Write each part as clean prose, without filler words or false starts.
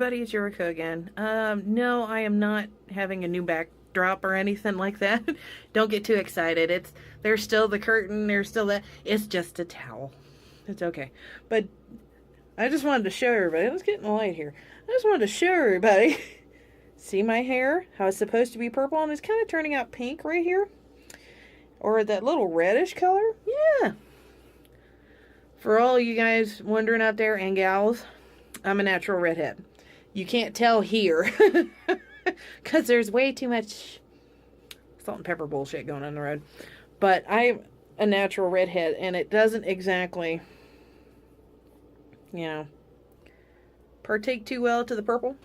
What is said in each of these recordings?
everybody, it's Yurika again. No, I am not having a new backdrop or anything like that. Don't get too excited. There's still the curtain, there's still that. It's just a towel. It's okay. But I just wanted to show everybody. Let's get in the light here. I just wanted to show everybody. See my hair? How it's supposed to be purple and it's kind of turning out pink right here. Or that little reddish color. Yeah. For all you guys wondering out there and gals, I'm a natural redhead. You can't tell here because there's way too much salt and pepper bullshit going on the road. But I'm a natural redhead and it doesn't exactly, partake too well to the purple.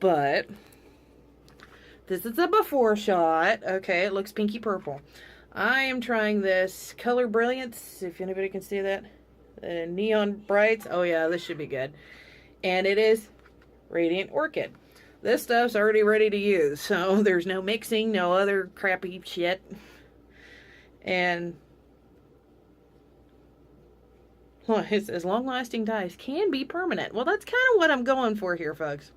But this is a before shot. Okay, it looks pinky purple. I am trying this Color Brilliance, if anybody can see that. Neon Brights. Oh yeah, this should be good. And it is Radiant Orchid. This stuff's already ready to use, so there's no mixing, no other crappy shit. And well, it says long-lasting dyes can be permanent. Well, that's kind of what I'm going for here, folks.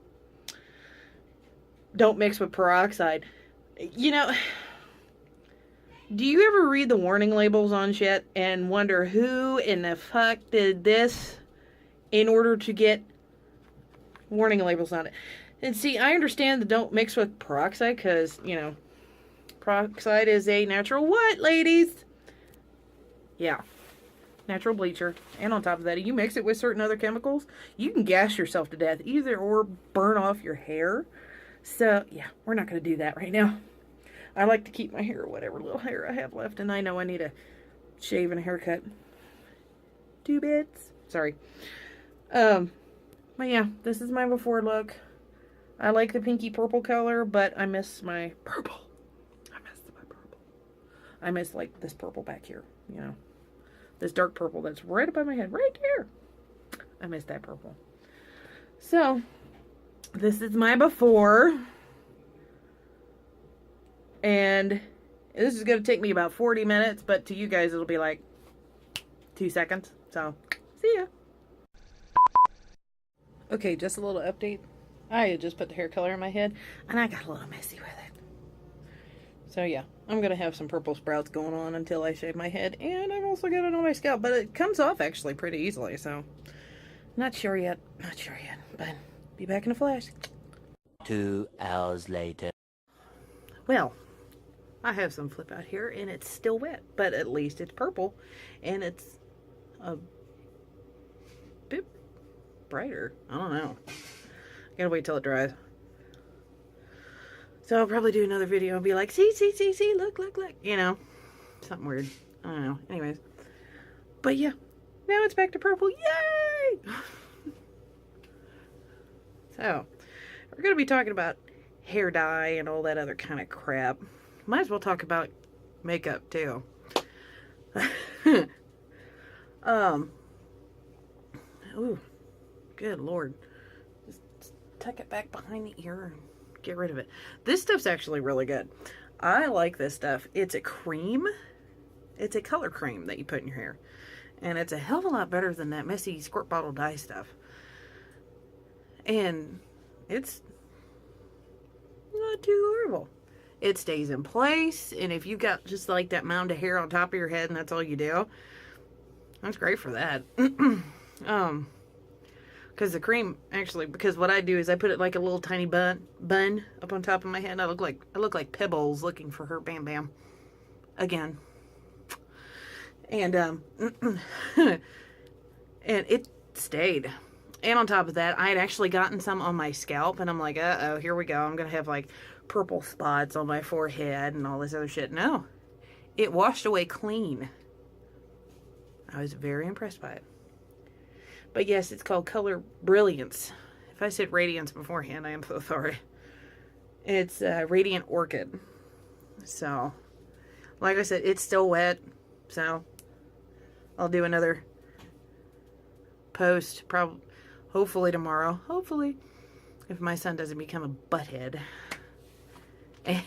Don't mix with peroxide. Do you ever read the warning labels on shit and wonder who in the fuck did this in order to get warning labels on it? And see, I understand the don't mix with peroxide because, peroxide is a natural what, ladies? Yeah. Natural bleacher. And on top of that, you mix it with certain other chemicals, you can gas yourself to death either or burn off your hair. So, yeah, we're not going to do that right now. I like to keep my hair, whatever little hair I have left, and I know I need a shave and a haircut. 2 bits. Sorry. But yeah, this is my before look. I like the pinky purple color, but I miss my purple. I miss, like, this purple back here, This dark purple that's right above my head, right there. I miss that purple. So, this is my before. And this is going to take me about 40 minutes, but to you guys it'll be like 2 seconds. So, see ya. Okay, just a little update. I had just put the hair color in my head, and I got a little messy with it. So yeah, I'm going to have some purple sprouts going on until I shave my head, and I've also got it on my scalp, but it comes off actually pretty easily, so not sure yet, but be back in a flash. 2 hours later. Well, I have some flip out here and it's still wet, but at least it's purple and it's a bit brighter. I don't know. I gotta wait till it dries. So I'll probably do another video and be like, see, look, something weird. I don't know. Anyways. But yeah, now it's back to purple. Yay! So, we're gonna be talking about hair dye and all that other kind of crap. Might as well talk about makeup too. Ooh, good Lord. Just tuck it back behind the ear and get rid of it. This stuff's actually really good. I like this stuff. It's a cream. It's a color cream that you put in your hair. And it's a hell of a lot better than that messy squirt bottle dye stuff. And it's not too horrible. It stays in place, and if you got just like that mound of hair on top of your head and that's all you do, that's great for that. Because the cream actually, because what I do is I put it like a little tiny bun up on top of my head. I look like Pebbles looking for her Bam Bam again. And and it stayed. And on top of that, I had actually gotten some on my scalp, and I'm like, uh-oh, here we go. I'm going to have, like, purple spots on my forehead and all this other shit. No. It washed away clean. I was very impressed by it. But yes, it's called Color Brilliance. If I said Radiance beforehand, I am so sorry. It's Radiant Orchid. So, like I said, it's still wet. So, I'll do another post, probably. Hopefully tomorrow. Hopefully. If my son doesn't become a butthead.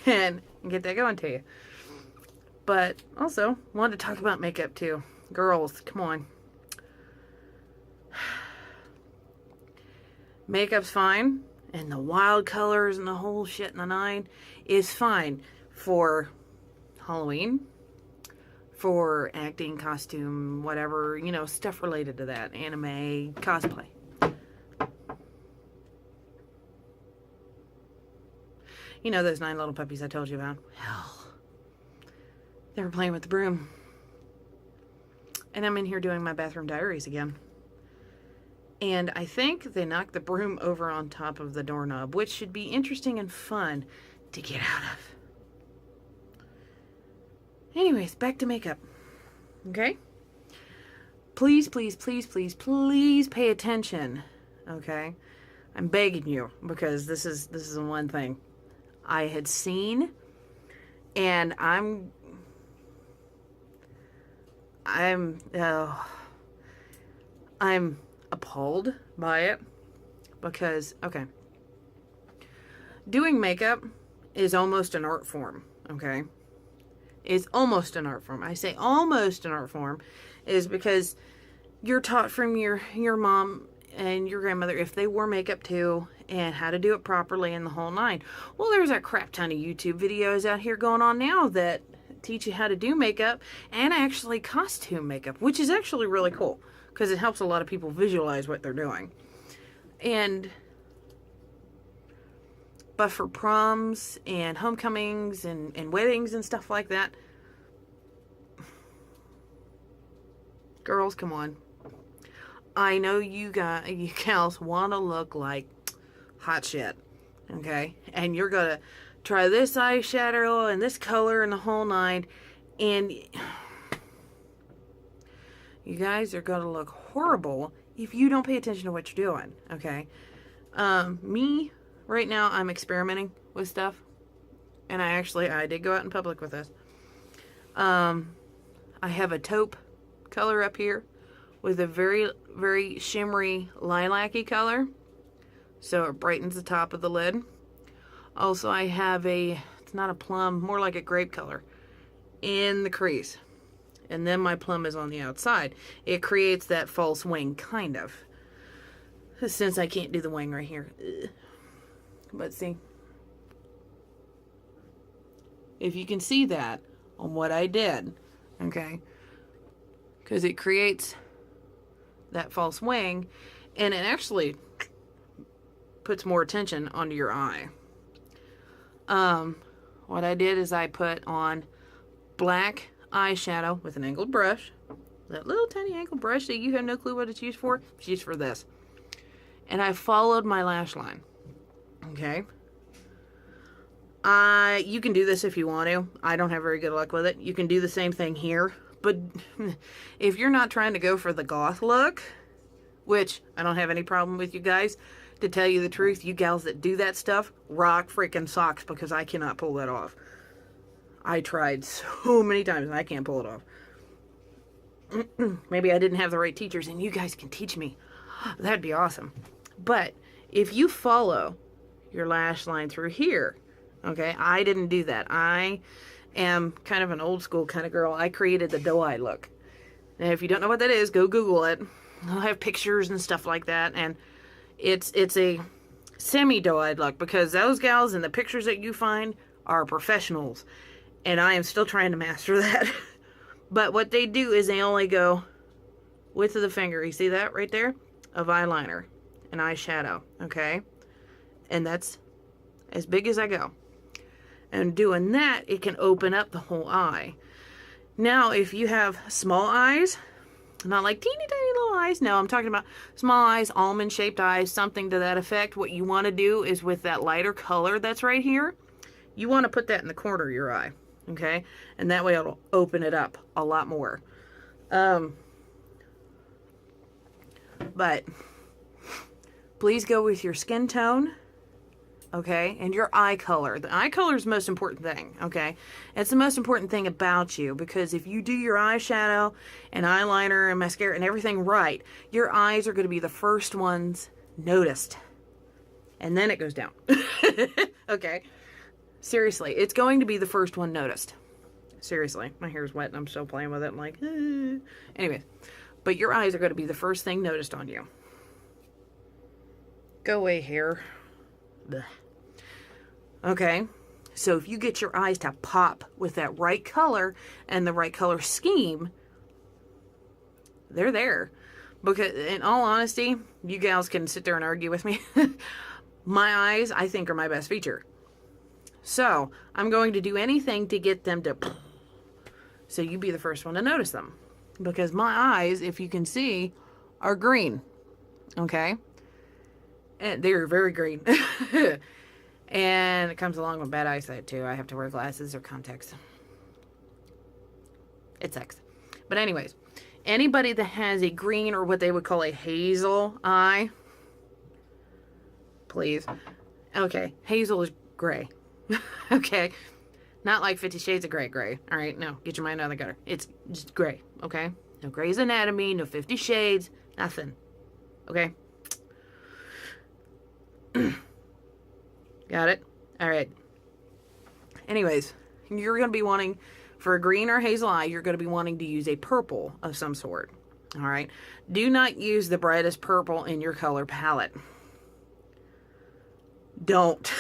And get that going to you. But also, wanted to talk about makeup too. Girls, come on. Makeup's fine, and the wild colors and the whole shit in the nine is fine for Halloween, for acting, costume, whatever, you know, stuff related to that, anime, cosplay. You know those 9 little puppies I told you about? Hell, they were playing with the broom. And I'm in here doing my bathroom diaries again. And I think they knocked the broom over on top of the doorknob, which should be interesting and fun to get out of. Anyways, back to makeup. Okay? Please, please, please, please, please pay attention. Okay? I'm begging you, because this is the one thing I had seen, and I'm appalled by it, because, okay, doing makeup is almost an art form, okay? It's almost an art form. I say almost an art form is because you're taught from your mom and your grandmother if they wore makeup too, and how to do it properly and the whole nine. Well, there's a crap ton of YouTube videos out here going on now that teach you how to do makeup and actually costume makeup, which is actually really cool because it helps a lot of people visualize what they're doing. But for proms and homecomings and weddings and stuff like that, girls, come on. I know you gals want to look like hot shit, okay? And you're going to try this eyeshadow and this color and the whole nine, and you guys are going to look horrible if you don't pay attention to what you're doing, okay? Me, right now, I'm experimenting with stuff, and I did go out in public with this. I have a taupe color up here with a very, very shimmery lilac-y color, so it brightens the top of the lid. Also, I have it's not a plum, more like a grape color in the crease. And then my plum is on the outside. It creates that false wing, kind of. Since I can't do the wing right here. Ugh. But see, if you can see that on what I did, okay, because it creates that false wing, and it actually puts more attention onto your eye. What I did is I put on black eyeshadow with an angled brush, that little tiny angled brush that you have no clue what it's used for. It's used for this. And I followed my lash line. Okay. You can do this if you want to. I don't have very good luck with it. You can do the same thing here. But if you're not trying to go for the goth look, which I don't have any problem with, you guys, to tell you the truth, you gals that do that stuff, rock freaking socks, because I cannot pull that off. I tried so many times and I can't pull it off. Maybe I didn't have the right teachers and you guys can teach me. That'd be awesome. But if you follow your lash line through here, okay, I didn't do that. I am kind of an old school kind of girl. I created the doe-eye look. And if you don't know what that is, go Google it. I'll have pictures and stuff like that. And it's a semi-doe-eyed look, because those gals in the pictures that you find are professionals. And I am still trying to master that. But what they do is they only go width of the finger. You see that right there? Of eyeliner and eyeshadow, okay? And that's as big as I go. And doing that, it can open up the whole eye. Now, if you have small eyes, not like teeny tiny little eyes. No, I'm talking about small eyes, almond-shaped eyes, something to that effect. What you want to do is with that lighter color that's right here, you want to put that in the corner of your eye, okay? And that way it'll open it up a lot more. But please go with your skin tone, okay, and your eye color. The eye color is the most important thing, okay? It's the most important thing about you, because if you do your eyeshadow and eyeliner and mascara and everything right, your eyes are going to be the first ones noticed. And then it goes down. Okay? Seriously, it's going to be the first one noticed. Seriously. My hair's wet and I'm still playing with it. I'm like, Anyway, but your eyes are going to be the first thing noticed on you. Go away, hair. Blech. Okay, so if you get your eyes to pop with that right color and the right color scheme, they're there. Because, in all honesty, you gals can sit there and argue with me. My eyes, I think, are my best feature. So, I'm going to do anything to get them to... So you be the first one to notice them. Because my eyes, if you can see, are green. Okay? And they're very green. And it comes along with bad eyesight, too. I have to wear glasses or contacts. It sucks. But anyways, anybody that has a green or what they would call a hazel eye, please. Okay, hazel is gray. Okay? Not like 50 Shades of Gray. All right? No, get your mind out of the gutter. It's just gray, okay? No Grey's Anatomy, no 50 Shades, nothing. Okay? Got it? All right. Anyways, you're going to be wanting, for a green or hazel eye, you're going to be wanting to use a purple of some sort. All right? Do not use the brightest purple in your color palette. Don't.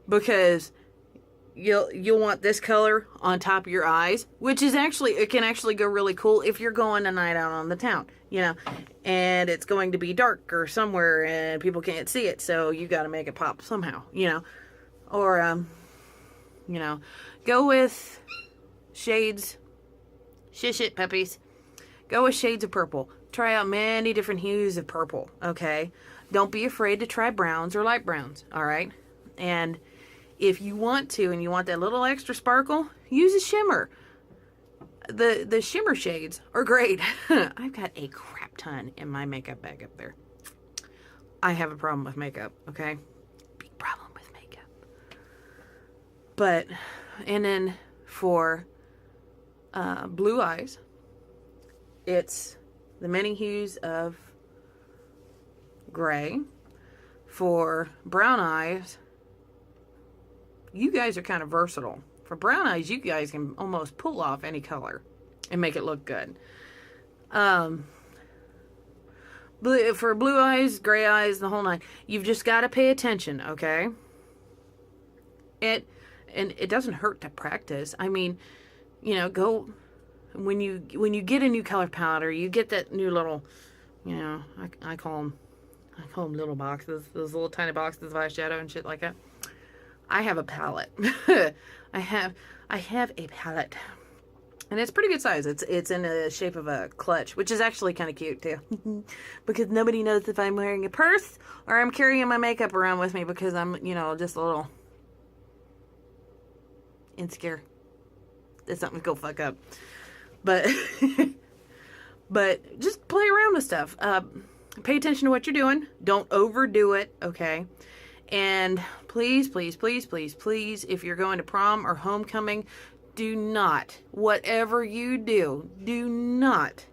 Because you'll want this color on top of your eyes, which is actually, it can actually go really cool if you're going a night out on the town, you know, and it's going to be dark or somewhere and people can't see it, so you got to make it pop somehow, you know, or, you know, go with shades, shish it, puppies, go with shades of purple. Try out many different hues of purple, okay? Don't be afraid to try browns or light browns, all right? And if you want to, and you want that little extra sparkle, use a shimmer. The shimmer shades are great. I've got a crap ton in my makeup bag up there. I have a problem with makeup, okay? Big problem with makeup. But, and then for blue eyes, it's the many hues of gray. For brown eyes, you guys are kind of versatile. For brown eyes, you guys can almost pull off any color and make it look good. For blue eyes, gray eyes, the whole nine, you've just got to pay attention, okay? And it doesn't hurt to practice. I mean, you know, go when you get a new color palette or you get that new little, you know, I call them little boxes, those little tiny boxes of eyeshadow and shit like that. I have a palette. I have a palette. And it's pretty good size. It's in the shape of a clutch, which is actually kind of cute too. Because nobody knows if I'm wearing a purse or I'm carrying my makeup around with me because I'm, you know, just a little insecure that something's gonna fuck up. But but just play around with stuff. Pay attention to what you're doing. Don't overdo it, okay? And please, please, please, please, please, if you're going to prom or homecoming, do not, whatever you do not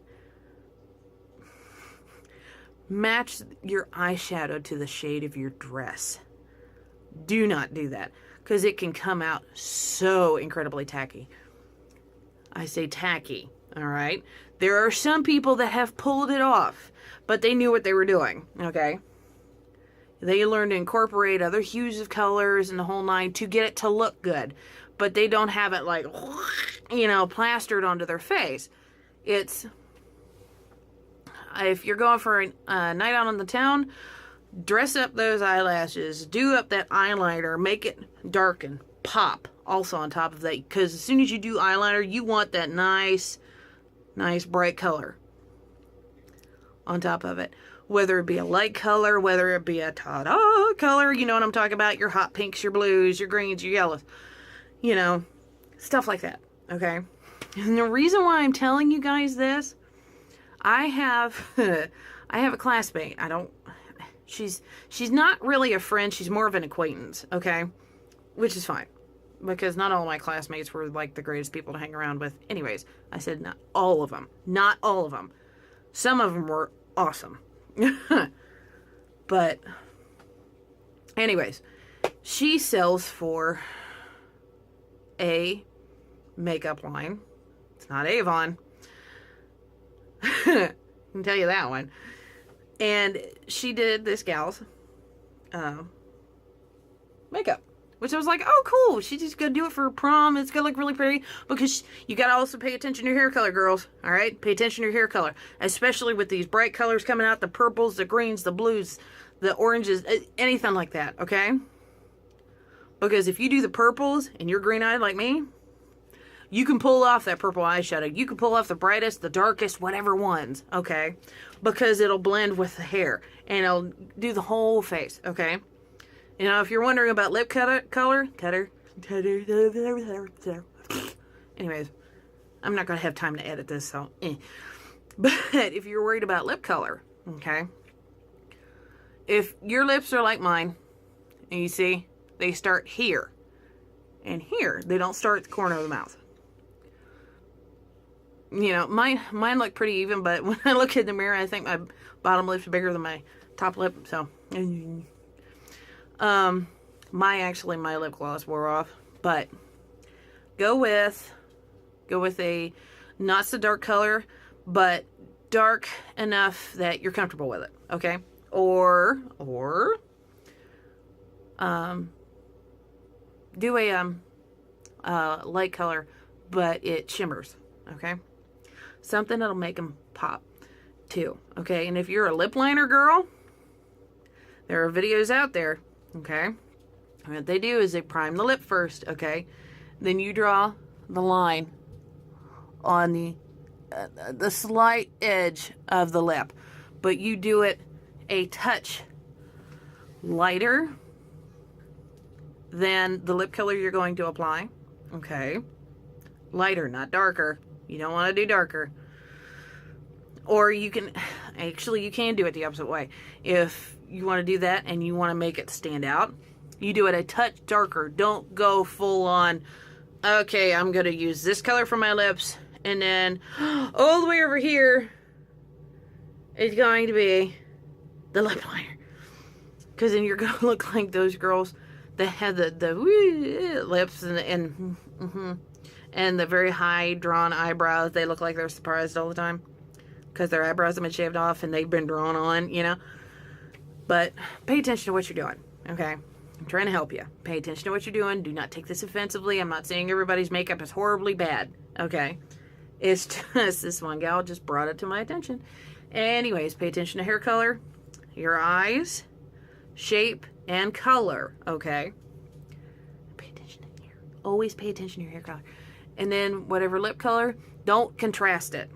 match your eyeshadow to the shade of your dress. Do not do that, because it can come out so incredibly tacky. I say tacky, all right? There are some people that have pulled it off, but they knew what they were doing, okay? They learned to incorporate other hues of colors and the whole nine to get it to look good. But they don't have it like, you know, plastered onto their face. It's, if you're going for a night out on the town, dress up those eyelashes, do up that eyeliner, make it dark and pop also on top of that. Because as soon as you do eyeliner, you want that nice bright color on top of it. Whether it be a light color, whether it be a ta-da color, you know what I'm talking about, your hot pinks, your blues, your greens, your yellows, you know, stuff like that, okay? And the reason why I'm telling you guys this, I have a classmate, she's not really a friend, she's more of an acquaintance, okay? Which is fine, because not all my classmates were like the greatest people to hang around with. Anyways, I said not all of them. Some of them were awesome. But anyways, she sells for a makeup line. It's not Avon. I can tell you that one. And she did this gal's makeup, which I was like, oh, cool. She's just gonna do it for prom. It's gonna look really pretty, because you gotta also pay attention to your hair color, girls. All right, pay attention to your hair color, especially with these bright colors coming out, the purples, the greens, the blues, the oranges, anything like that. Okay, because if you do the purples and you're green-eyed like me, you can pull off that purple eyeshadow. You can pull off the brightest, the darkest, whatever ones, okay? Because it'll blend with the hair, and it'll do the whole face, okay? You know, if you're wondering about lip color, anyways, I'm not going to have time to edit this, so, But if you're worried about lip color, okay? If your lips are like mine, and you see, they start here, and here. They don't start at the corner of the mouth. You know, mine look pretty even, but when I look in the mirror, I think my bottom lip's bigger than my top lip, so. My lip gloss wore off, but go with a not so dark color, but dark enough that you're comfortable with it, okay? Or do a light color, but it shimmers, okay? Something that'll make them pop, too, okay? And if you're a lip liner girl, there are videos out there, okay? What they do is they prime the lip first, okay? Then you draw the line on the slight edge of the lip, but you do it a touch lighter than the lip color you're going to apply, okay? Lighter, not darker. You don't want to do darker. Or you can do it the opposite way. If you want to do that and you want to make it stand out, you do it a touch darker. Don't go full on, okay, I'm going to use this color for my lips, and then all the way over here is going to be the lip liner. Because then you're going to look like those girls that have the lips and the very high drawn eyebrows. They look like they're surprised all the time because their eyebrows have been shaved off and they've been drawn on, you know. But pay attention to what you're doing, okay? I'm trying to help you. Pay attention to what you're doing. Do not take this offensively. I'm not saying everybody's makeup is horribly bad, okay? It's just this one gal just brought it to my attention. Anyways, pay attention to hair color, your eyes, shape, and color, okay? Pay attention to hair. Always pay attention to your hair color. And then whatever lip color, don't contrast it.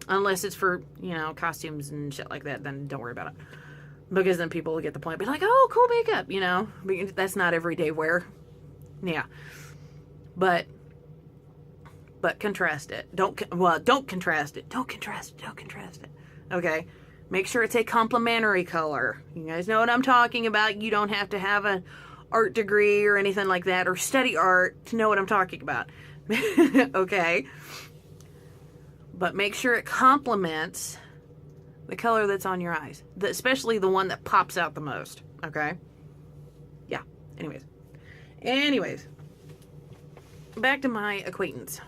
Unless it's for, you know, costumes and shit like that, then don't worry about it. Because then people will get the point, be like, oh, cool makeup, you know. But that's not everyday wear. Yeah. But contrast it. Don't contrast it. Don't contrast it. Okay? Make sure it's a complementary color. You guys know what I'm talking about. You don't have to have an art degree or anything like that, or study art to know what I'm talking about. Okay? But make sure it complements the color that's on your eyes. Especially the one that pops out the most. Okay? Yeah. Anyways. Back to my acquaintance.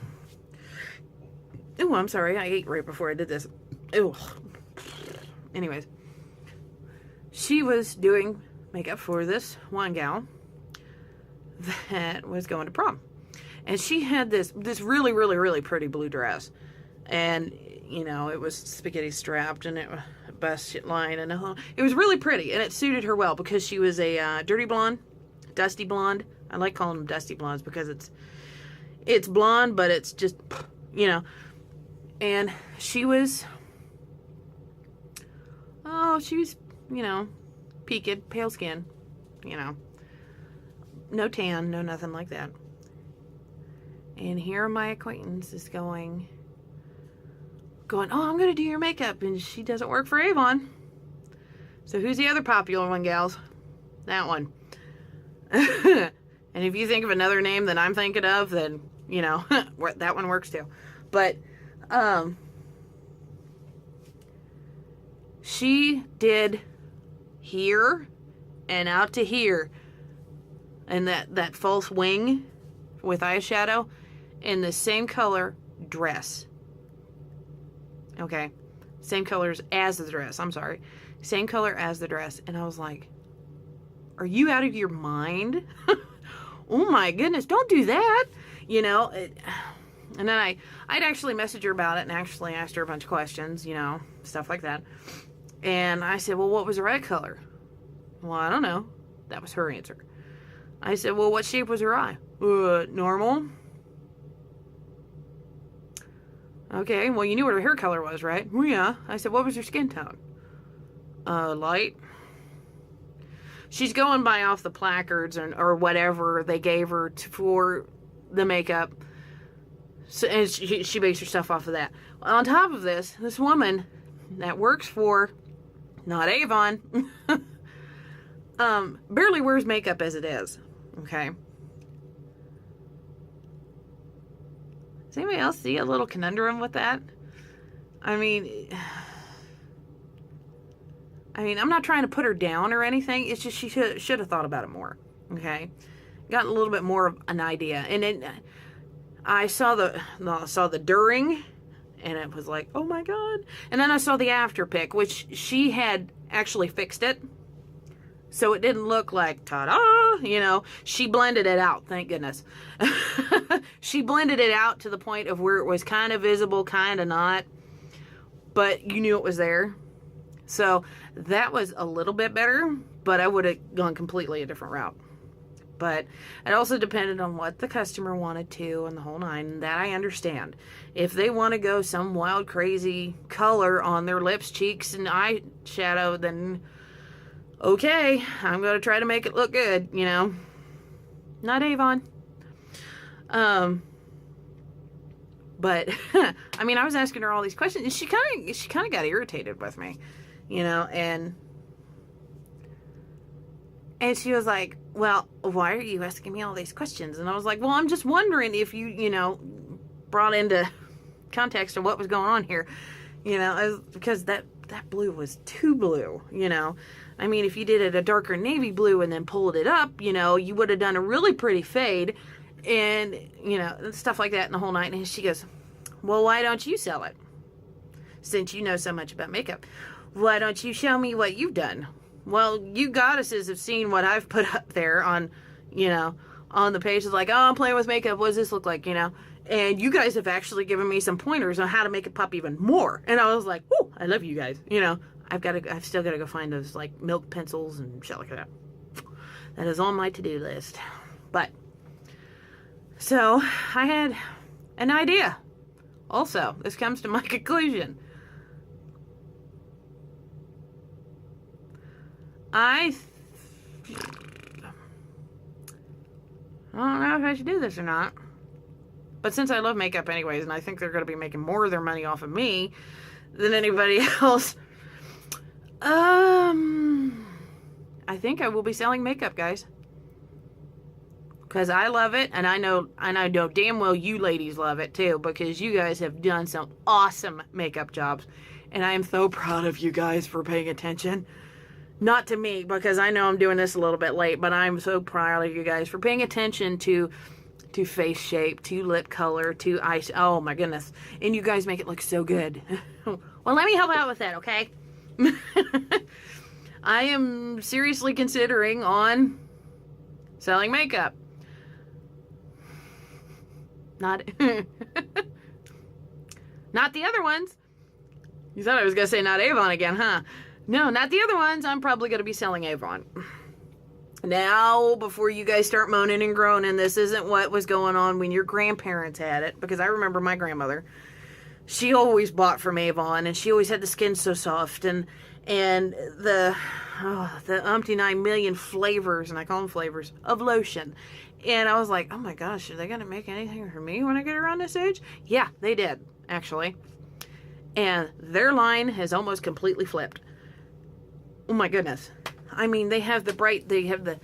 Oh, I'm sorry. I ate right before I did this. Ew. Anyways. She was doing makeup for this one gal that was going to prom. And she had this really, really, really pretty blue dress. And, you know, it was spaghetti strapped and it was bust line. And it was really pretty. And it suited her well because she was a dirty blonde, dusty blonde. I like calling them dusty blondes because it's blonde, but it's just, you know. And she was, you know, peaked, pale skin, you know. No tan, no nothing like that. And here my acquaintance is going, oh, I'm going to do your makeup. And she doesn't work for Avon. So who's the other popular one, gals? That one. And if you think of another name that I'm thinking of, then, you know, that one works too. But, she did here and out to here. And that false wing with eyeshadow in the same color dress. Okay. Same colors as the dress. I'm sorry. same color as the dress. And I was like, are you out of your mind? Oh my goodness, don't do that. You know, and then I'd actually messaged her about it and actually asked her a bunch of questions, you know, stuff like that. And I said, well, what was the right color? Well, I don't know. That was her answer. I said, well, what shape was her eye? Normal. Okay, well, you knew what her hair color was, right? Well, yeah. I said, what was her skin tone? Light. She's going by off the placards or whatever they gave her for the makeup. So, and she based her stuff off of that. On top of this woman that works for, not Avon, barely wears makeup as it is. Okay. Does anybody else see a little conundrum with that? I mean, I'm not trying to put her down or anything. It's just she should have thought about it more. Okay, gotten a little bit more of an idea, and then I saw the during, and it was like, oh my god. And then I saw the after pic, which she had actually fixed it, so it didn't look like ta-da. You know, she blended it out. Thank goodness. She blended it out to the point of where it was kind of visible, kind of not, but you knew it was there. So that was a little bit better, but I would have gone completely a different route. But it also depended on what the customer wanted to and the whole nine. That I understand. If they want to go some wild, crazy color on their lips, cheeks, and eyeshadow, then okay, I'm going to try to make it look good, you know. Not Avon. But I mean, I was asking her all these questions, and she kind of got irritated with me, you know, and she was like, well, why are you asking me all these questions? And I was like, well, I'm just wondering if you know, brought into context of what was going on here, you know, because that blue was too blue, you know. I mean, if you did it a darker navy blue and then pulled it up, you know, you would have done a really pretty fade and, you know, stuff like that in the whole night. And she goes, well, why don't you sell it? Since you know so much about makeup, why don't you show me what you've done? Well, you goddesses have seen what I've put up there on, you know, on the page. It's like, oh, I'm playing with makeup. What does this look like, you know? And you guys have actually given me some pointers on how to make it pop even more. And I was like, oh, I love you guys, you know. I've still got to go find those, like, milk pencils and shit like that. That is on my to-do list. But, so, I had an idea. Also, this comes to my conclusion. I don't know if I should do this or not. But since I love makeup anyways, and I think they're going to be making more of their money off of me than anybody else, I think I will be selling makeup, guys. Because I love it, and I know damn well you ladies love it too, because you guys have done some awesome makeup jobs. And I am so proud of you guys for paying attention. Not to me, because I know I'm doing this a little bit late, but I'm so proud of you guys for paying attention to face shape, to lip color, to eyes. Oh my goodness. And you guys make it look so good. Well, let me help out with that, okay? I am seriously considering on selling makeup. Not not the other ones. You thought I was going to say not Avon again, huh? No, not the other ones. I'm probably going to be selling Avon. Now, before you guys start moaning and groaning, this isn't what was going on when your grandparents had it. Because I remember my grandmother. She always bought from Avon, and she always had the skin so soft, and the umpty 9 million flavors, and I call them flavors, of lotion. And I was like, oh my gosh, are they going to make anything for me when I get around this age? Yeah, they did, actually. And their line has almost completely flipped. Oh my goodness. I mean, they have the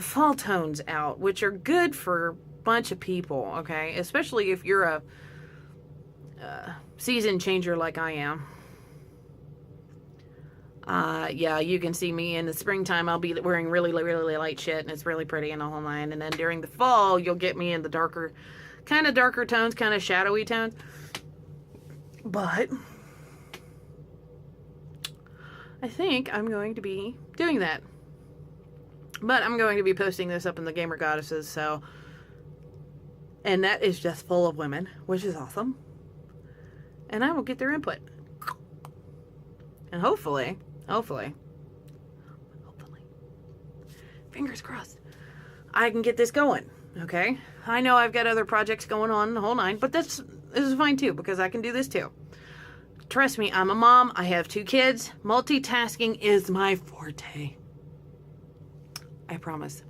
fall tones out, which are good for a bunch of people, okay? Especially if you're a season changer like I am. Yeah, you can see me in the springtime. I'll be wearing really, really light shit, and it's really pretty in the whole line. And then during the fall, you'll get me in the darker tones, kind of shadowy tones. But I think I'm going to be doing that. But I'm going to be posting this up in the Gamer Goddesses, so... And that is just full of women, which is awesome. And I will get their input. And hopefully, fingers crossed, I can get this going, okay? I know I've got other projects going on, the whole nine, but this is fine too, because I can do this too. Trust me, I'm a mom, I have 2 kids. Multitasking is my forte. I promise.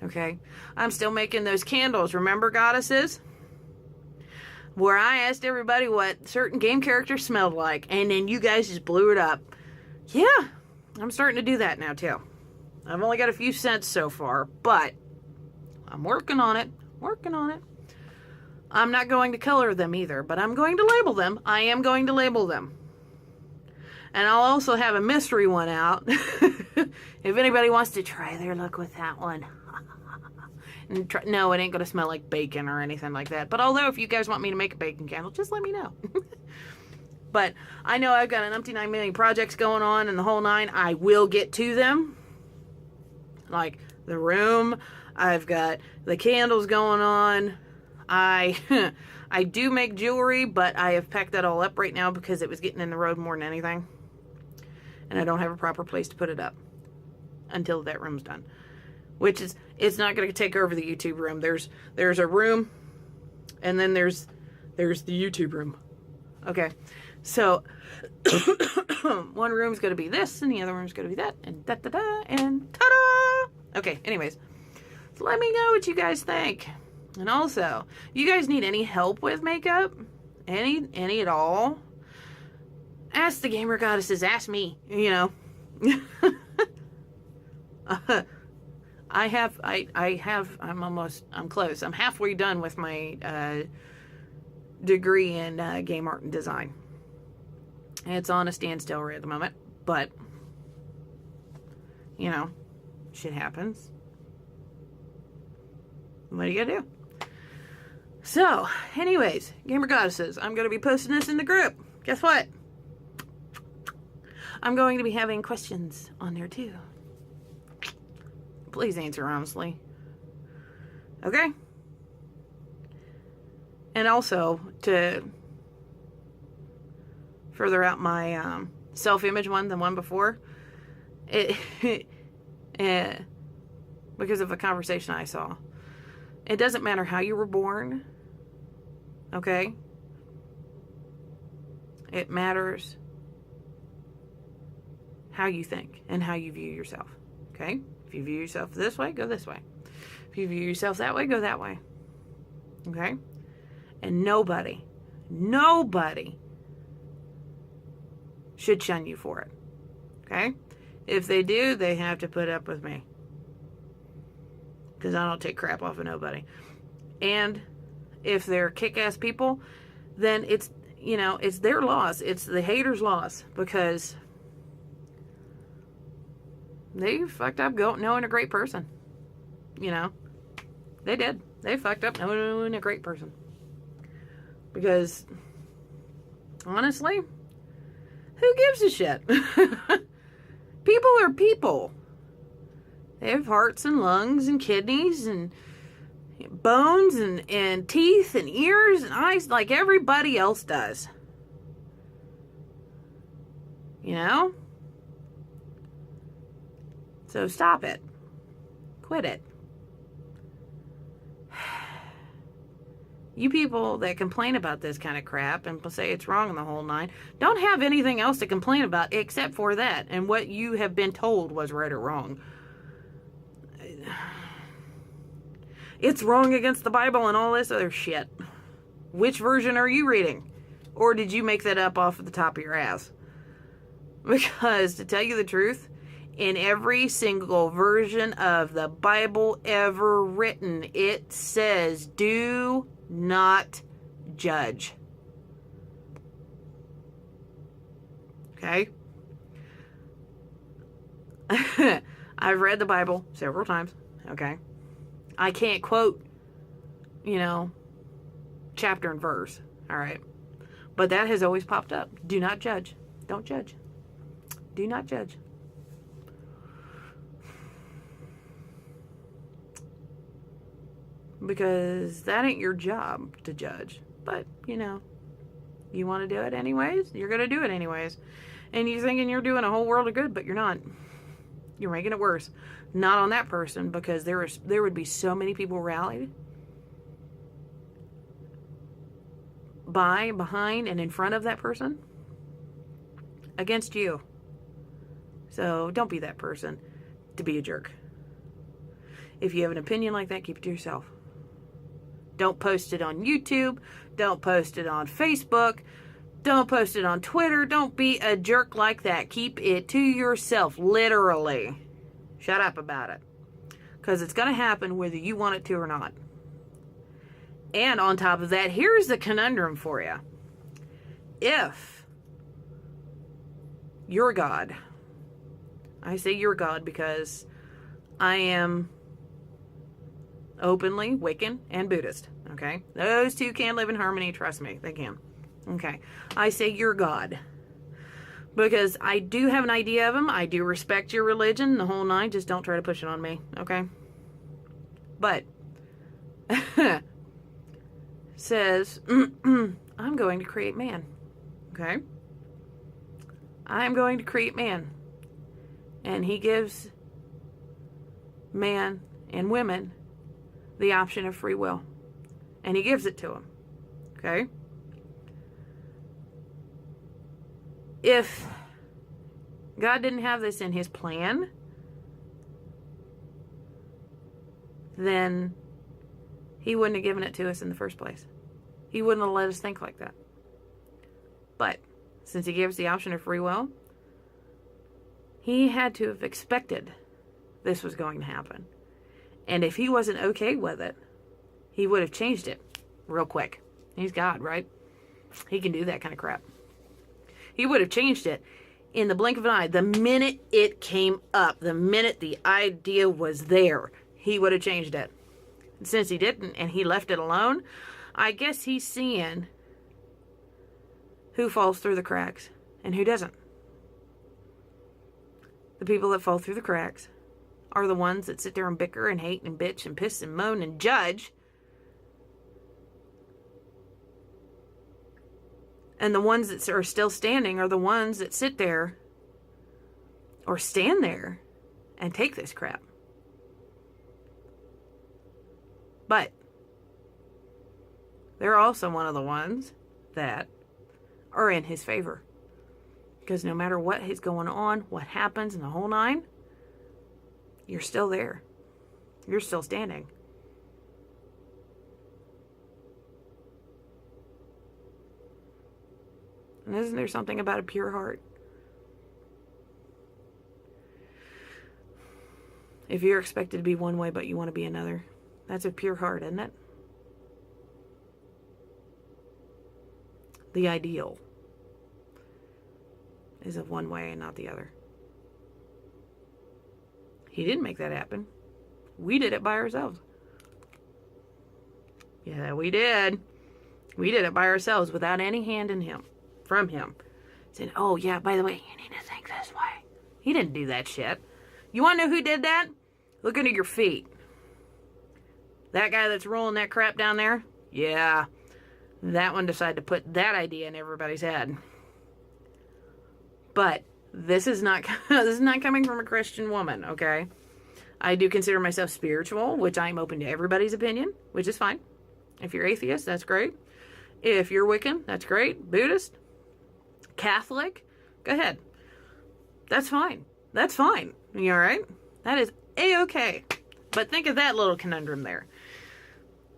Okay? I'm still making those candles, remember, goddesses? Where I asked everybody what certain game characters smelled like, and then you guys just blew it up. Yeah, I'm starting to do that now too. I've only got a few scents so far, but I'm working on it. I'm not going to color them either, but I'm going to label them. I am going to label them. And I'll also have a mystery one out. If anybody wants to try their luck with that one. No, it ain't going to smell like bacon or anything like that. But although if you guys want me to make a bacon candle, just let me know. But I know I've got an umpty 9 million projects going on and the whole 9. I will get to them. Like the room. I've got the candles going on. I do make jewelry, but I have packed that all up right now because it was getting in the road more than anything. And I don't have a proper place to put it up until that room's done. Which is, it's not going to take over the YouTube room. There's a room, and then there's the YouTube room. Okay, so one room's going to be this, and the other room's going to be that, and da-da-da, and ta-da! Okay, anyways, so let me know what you guys think. And also, you guys need any help with makeup? Any at all? Ask the Gamer Goddesses, ask me, you know. I'm close. I'm halfway done with my degree in game art and design. It's on a standstill right at the moment, but, you know, shit happens. What are you gonna do? So, anyways, Gamer Goddesses, I'm going to be posting this in the group. Guess what? I'm going to be having questions on there too. Please answer honestly. Okay? And also, to further out my self-image one, the one before, because of a conversation I saw. It doesn't matter how you were born, okay? It matters how you think and how you view yourself, okay? If you view yourself this way, go this way. If you view yourself that way, go that way, okay? And nobody should shun you for it, okay? If they do, they have to put up with me. Because I don't take crap off of nobody. And if they're kick-ass people, then it's, you know, it's their loss. It's the haters' loss. Because they fucked up knowing a great person. You know. They did. They fucked up knowing a great person. Because, honestly, who gives a shit? People are people. They have hearts and lungs and kidneys and bones and teeth and ears and eyes like everybody else does. You know? So stop it. Quit it. You people that complain about this kind of crap and say it's wrong in the whole 9, don't have anything else to complain about except for that and what you have been told was right or wrong. It's wrong against the Bible and all this other shit. Which version are you reading? Or did you make that up off of the top of your ass? Because, to tell you the truth, in every single version of the Bible ever written, it says, do not judge. Okay? I've read the Bible several times. Okay? I can't quote, you know, chapter and verse. All right. But that has always popped up. Do not judge. Don't judge. Do not judge. Because that ain't your job to judge. But, you know, you want to do it anyways, you're going to do it anyways. And you're thinking you're doing a whole world of good, but you're not. You're making it worse. Not on that person, because there would be so many people rallied behind, and in front of that person against you. So don't be that person to be a jerk. If you have an opinion like that, keep it to yourself. Don't post it on YouTube. Don't post it on Facebook. Don't post it on Twitter. Don't be a jerk like that. Keep it to yourself, literally. Shut up about it. Because it's going to happen whether you want it to or not. And on top of that, here's the conundrum for you. If you're God, I say you're God because I am openly Wiccan and Buddhist, okay? Those two can live in harmony, trust me, they can. Okay, I say you're God because I do have an idea of them. I do respect your religion, the whole nine. Just don't try to push it on me, okay? But says, I'm going to create man, okay? I'm going to create man. And he gives man and women the option of free will. And he gives it to them, okay? If God didn't have this in his plan, then he wouldn't have given it to us in the first place. He wouldn't have let us think like that. But since he gave us the option of free will, he had to have expected this was going to happen. And if he wasn't okay with it, he would have changed it real quick. He's God, right? He can do that kind of crap. He would have changed it in the blink of an eye. The minute it came up, the minute the idea was there, he would have changed it. And since he didn't and he left it alone, I guess he's seeing who falls through the cracks and who doesn't. The people that fall through the cracks are the ones that sit there and bicker and hate and bitch and piss and moan and judge. And the ones that are still standing are the ones that sit there or stand there and take this crap. But they're also one of the ones that are in his favor. Because no matter what is going on, what happens in the whole nine, you're still there. You're still standing. And isn't there something about a pure heart? If you're expected to be one way but you want to be another, that's a pure heart, isn't it? The ideal is of one way and not the other. He didn't make that happen. We did it by ourselves. Yeah, we did. We did it by ourselves without any hand in him, from him. Saying, oh yeah, by the way, you need to think this way. He didn't do that shit. You want to know who did that? Look under your feet. That guy that's rolling that crap down there? Yeah. That one decided to put that idea in everybody's head. But this is not coming from a Christian woman, okay? I do consider myself spiritual, which I'm open to everybody's opinion, which is fine. If you're atheist, that's great. If you're Wiccan, that's great. Buddhist, Catholic, go ahead. That's fine. That's fine. You all right? That is A-okay. But think of that little conundrum there.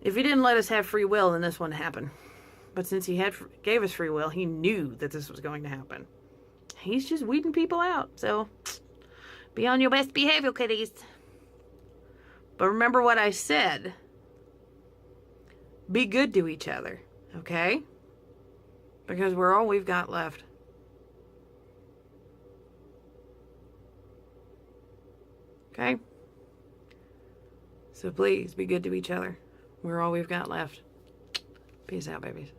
If he didn't let us have free will, then this wouldn't happen. But since he gave us free will, he knew that this was going to happen. He's just weeding people out. So, be on your best behavior, kiddies. But remember what I said. Be good to each other, okay? Because we're all we've got left. Okay? So please, be good to each other. We're all we've got left. Peace out, babies.